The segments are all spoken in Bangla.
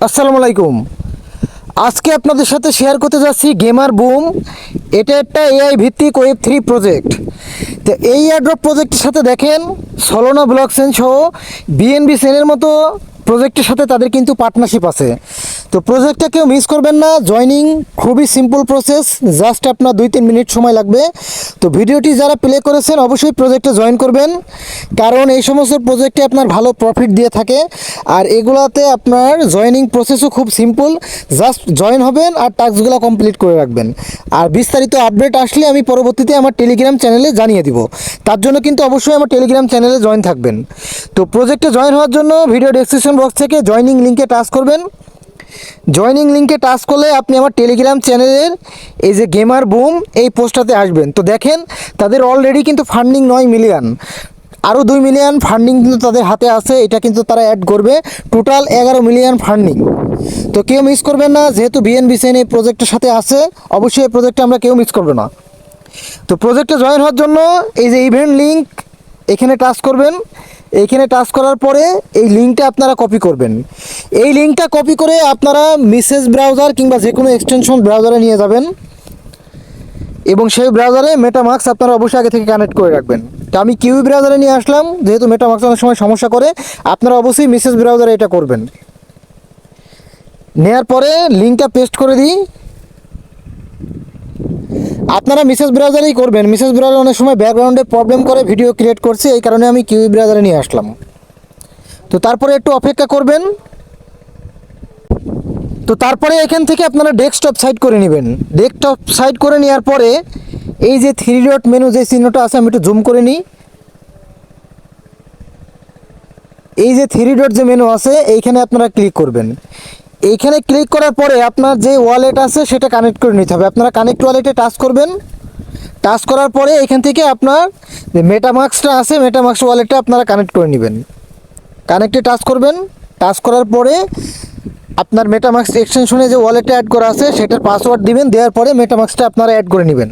আসসালামু আলাইকুম। আজকে আপনাদের সাথে শেয়ার করতে যাচ্ছি গেমার বুম। এটা একটা এআই ভিত্তিক ওয়েব 3 প্রজেক্ট। তো এই এয়ারড্রপ প্রজেক্টের সাথে দেখেন সলোনা ব্লকচেন সহ বিএনবি চেনের মতো প্রজেক্টের সাথে তাদের কিন্তু পার্টনারশিপ আছে। তো প্রজেক্টটা কেউ মিস করবেন না। জয়নিং খুবই সিম্পল প্রসেস, জাস্ট আপনার 2-3 মিনিট সময় লাগবে। তো ভিডিওটি যারা প্লে করেছেন অবশ্যই প্রজেক্টে জয়েন করবেন, কারণ এই সমস্ত প্রজেক্টে আপনার ভালো প্রফিট দিয়ে থাকে। আর এগুলাতে আপনার জয়েনিং প্রসেসও খুব সিম্পল, জাস্ট জয়েন হবেন আর টাস্কগুলো কমপ্লিট করে রাখবেন। আর বিস্তারিত আপডেট আসলে আমি পরবর্তীতে আমার টেলিগ্রাম চ্যানেলে জানিয়ে দিব। তার জন্য কিন্তু অবশ্যই আমার টেলিগ্রাম চ্যানেলে জয়েন থাকবেন। তো প্রজেক্টে জয়েন হওয়ার জন্য ভিডিও ডেসক্রিপশন বক্স থেকে জয়নিং লিঙ্কে টাচ করবেন। জয়নিং লিঙ্কে টাচ করলে আপনি আমার টেলিগ্রাম চ্যানেলের এই যে গেমার বুম এই পোস্টটাতে আসবেন। তো দেখেন তাদের অলরেডি কিন্তু ফান্ডিং 9 মিলিয়ন, আরও 2 মিলিয়ন ফান্ডিং কিন্তু তাদের হাতে আছে। এটা কিন্তু তারা অ্যাড করবে, টোটাল 11 মিলিয়ন ফান্ডিং। তো কেউ মিস করবেন না, যেহেতু বিএনবি চেন এই প্রজেক্টের সাথে আছে, অবশ্যই এই প্রজেক্টে আমরা কেউ মিস করবো না। তো প্রজেক্টে জয়েন হওয়ার জন্য এই যে ইভেন্ট লিঙ্ক এখানে টাচ করবেন। এইখানে টাচ করার পরে এই লিঙ্কটা আপনারা কপি করবেন। এই লিঙ্কটা কপি করে আপনারা মেসেজ ব্রাউজার কিংবা যে কোনো এক্সটেনশন ব্রাউজারে নিয়ে যাবেন এবং সেই ব্রাউজারে মেটামাস্ক আপনারা অবশ্যই আগে থেকে কানেক্ট করে রাখবেন। তো আমি কিউই ব্রাউজারে নিয়ে আসলাম, যেহেতু মেটামাস্ক অনেক সময় সমস্যা করে, আপনারা অবশ্যই মেসেজ ব্রাউজারে এটা করবেন। নেওয়ার পরে লিঙ্কটা পেস্ট করে দিই। আপনারা মেসেজ ব্রাউজারেই করবেন। মেসেজ ব্রাউজার অনেক সময় ব্যাকগ্রাউন্ডে প্রবলেম করে, ভিডিও ক্রিয়েট করছে, এই কারণে আমি কিউই ব্রাউজারে নিয়ে আসলাম। তো তারপরে একটু অপেক্ষা করবেন। তো তারপরে এখান থেকে আপনারা ডেস্কটপ সাইড করে নেবেন। ডেস্কটপ সাইড করে নেওয়ার পরে এই যে 3 ডট মেনু যে চিহ্নটা আছে, আমি একটু জুম করে নিই। এই যে 3 ডট যে মেনু আছে এইখানে আপনারা ক্লিক করবেন। এইখানে ক্লিক করার পরে আপনার যে ওয়ালেট আছে সেটা কানেক্ট করে নিতে হবে। আপনারা কানেক্ট ওয়ালেটে টাচ করবেন। টাচ করার পরে এখান থেকে আপনার যে মেটামাস্কটা আছে মেটামাস্ক ওয়ালেটটা আপনারা কানেক্ট করে নেবেন। কানেক্টে টাচ করবেন। টাচ করার পরে আপনার মেটামাস্ক এক্সটেনশনে যে ওয়ালেটটা অ্যাড করা আছে সেটার পাসওয়ার্ড দিবেন। দেওয়ার পরে মেটামাস্কটা আপনারা অ্যাড করে নেবেন।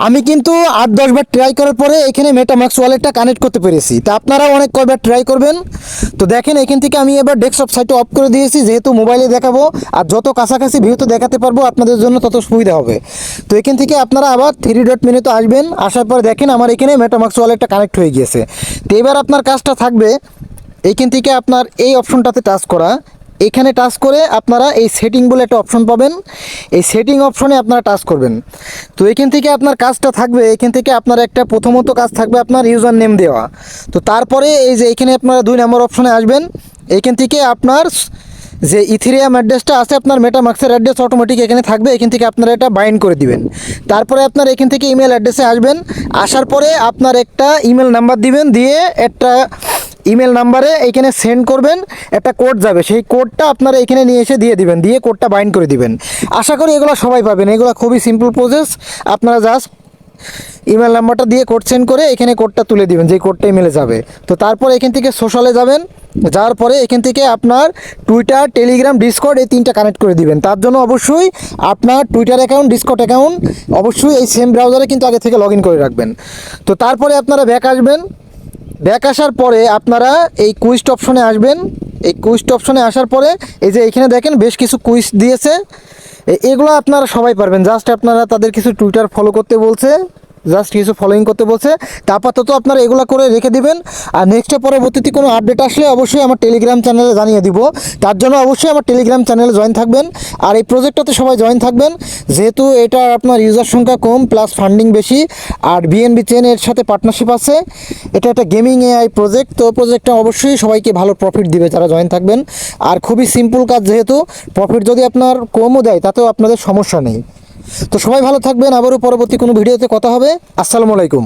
আমি কিন্তু 8-10 বার ট্রাই করার পরে এখানে মেটামাস্ক ওয়ালেটটা কানেক্ট করতে পেরেছি। তা আপনারাও অনেক কয়বার ট্রাই করবেন। তো দেখেন এখান থেকে আমি এবার ডেস্কটপ সাইটে অফ করে দিয়েছি, যেহেতু মোবাইলে দেখাবো আর যত কাছাকাছি ভিউতে দেখাতে পারবো আপনাদের জন্য তত সুবিধা হবে। তো এখান থেকে আপনারা আবার 3 ডট মেনুতে আসবেন। আসার পরে দেখেন আমার এখানে মেটামাস্ক ওয়ালেটটা কানেক্ট হয়ে গিয়েছে। তো এবার আপনার কাজটা থাকবে এইখান থেকে আপনার এই অপশনটাতে টাচ করা। এখানে টাচ করে আপনারা এই সেটিং বলে একটা অপশন পাবেন, এই সেটিং অপশনে আপনারা টাচ করবেন। তো এখান থেকে আপনার কাজটা থাকবে, এখান থেকে আপনার একটা প্রথমত কাজ থাকবে আপনার ইউজার নেম দেওয়া। তো তারপরে এই যে এখানে আপনারা 2 নম্বর অপশনে আসবেন। এইখান থেকে আপনার যে ইথেরিয়াম অ্যাড্রেসটা আছে আপনার মেটামাস্কের অ্যাড্রেস অটোমেটিক এখানে থাকবে, এখান থেকে আপনারা এটা বাইন্ড করে দিবেন। তারপরে আপনার এখান থেকে ইমেল অ্যাড্রেসে আসবেন। আসার পরে আপনার একটা ইমেল নাম্বার দিবেন, দিয়ে একটা ইমেল নাম্বারে এইখানে সেন্ড করবেন, একটা কোড যাবে, সেই কোডটা আপনারা এখানে নিয়ে এসে দিয়ে দিবেন, দিয়ে কোডটা বাইন্ড করে দিবেন। আশা করি এগুলো সবাই পাবেন। এগুলো খুবই সিম্পল প্রসেস। আপনারা জাস্ট ইমেল নাম্বারটা দিয়ে কোড সেন্ড করে এখানে কোডটা তুলে দিবেন, যেই কোডটা ইমেলে যাবে। তো তারপর এখান থেকে সোশ্যালে যাবেন। যাওয়ার পরে এখান থেকে আপনার টুইটার, টেলিগ্রাম, ডিসকর্ড এই 3টা কানেক্ট করে দিবেন। তার জন্য অবশ্যই আপনার টুইটার অ্যাকাউন্ট, ডিসকর্ড অ্যাকাউন্ট অবশ্যই এই সেম ব্রাউজারে কিন্তু আগে থেকে লগ ইন করে রাখবেন। তো তারপরে আপনারা ব্যাক আসবেন। ব্যাক আসার পরে আপনারা এই কুইজ অপশনে আসবেন। এই কুইজ অপশনে আসার পরে এই যে এখানে দেখেন বেশ কিছু কুইজ দিয়েছে, এগুলো আপনারা সবাই পারবেন। জাস্ট আপনারা তাদের কিছু টুইটার ফলো করতে বলছে, জাস্ট কিছু ফলোইং করতে বলছে। তা আপাতত আপনারা এগুলো করে রেখে দিবেন। আর নেক্সটে পরবর্তীতে কোনো আপডেট আসলে অবশ্যই আমার টেলিগ্রাম চ্যানেলে জানিয়ে দিব। তার জন্য অবশ্যই আমার টেলিগ্রাম চ্যানেলে জয়েন থাকবেন। আর এই প্রজেক্টটাতে সবাই জয়েন থাকবেন, যেহেতু এটা আপনার ইউজার সংখ্যা কম প্লাস ফান্ডিং বেশি। আর বিএনবি চেন এর সাথে পার্টনারশিপ আছে। এটা একটা গেমিং এআই প্রজেক্ট। তো প্রজেক্টটা অবশ্যই সবাইকে ভালো প্রফিট দিবে যারা জয়েন থাকবেন। আর খুবই সিম্পল কাজ, যেহেতু প্রফিট যদি আপনার কমও দেয় তাতেও আপনাদের সমস্যা নেই। তো সবাই ভালো থাকবেন। আবারও পরবর্তী কোনো ভিডিওতে কথা হবে। আসসালামু আলাইকুম।